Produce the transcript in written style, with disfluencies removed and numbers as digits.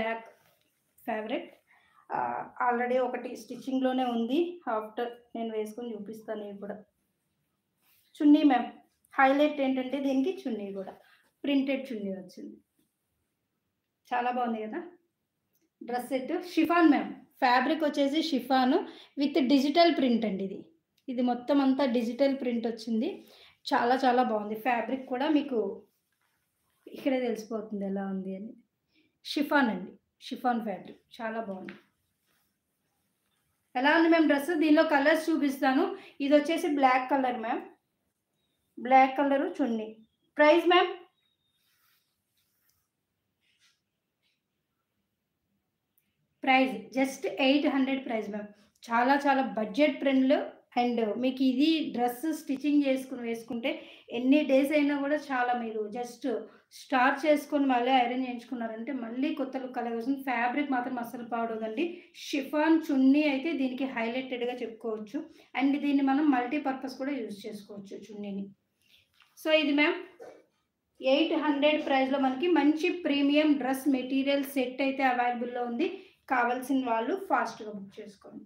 Black fabric. Already ఒకటి స్టిచ్చింగ్‌లోనే ఉంది. After నేను వేసుకొని చూపిస్తాను ఇవి కూడా. చున్నీ మ్యామ్. హైలైట్ ఏంటంటే దీనికి చున్నీ గూడా. ప్రింటెడ్ చున్నీ వచ్చింది. చాలా బాగుంది గదా! Dress set chiffon ma'am. Fabric వచ్చేసి షిఫాను విత్ డిజిటల్ ప్రింట్ అండి ఇది. ఇది మొత్తం అంతా డిజిటల్ ప్రింట్ వచ్చింది. చాలా చాలా బాగుంది. ఫ్యాబ్రిక్ కూడా మీకు ఇక్కడే తెలిసిపోతుంది ఎలా ఉంది అని. షిఫాన్ అండి. షిఫాన్ ఫ్యాబ్రిక్ చాలా బాగుంది. ఎలా ఉంది మ్యామ్ డ్రెస్? దీనిలో కలర్స్ చూపిస్తాను. ఇదొచ్చేసి black colour ma'am. Black colour చున్నీ. Price ma'am? Price just 800 price ma'am. చాలా చాలా బడ్జెట్ ఫ్రెండ్‌లో అండ్ మీకు ఇది డ్రెస్ స్టిచ్చింగ్ చేసుకొని వేసుకుంటే ఎన్ని డేస్ అయినా గూడా చాలా మీరు జస్ట్ స్టార్చ్ చేసుకొని మళ్ళీ ఐరన్ చేయించుకున్నారంటే మళ్ళీ కొత్త లుక్ అలాగే వస్తుంది. ఫ్యాబ్రిక్ మాత్రం అస్సలు పాడవదండి. షిఫాన్ చున్నీ అయితే దీనికి హైలైటెడ్‌గా చెప్పుకోవచ్చు. అండ్ దీన్ని మనం మల్టీ పర్పస్ కూడా యూజ్ చేసుకోవచ్చు చున్నీని. సో ఇది మ్యామ్ 800 ప్రైస్‌లో మనకి మంచి ప్రీమియం డ్రెస్ మెటీరియల్ సెట్ అయితే అవైలబుల్‌లో ఉంది. కావాల్సిన వాళ్ళు ఫాస్ట్‌గా బుక్ చేసుకోండి.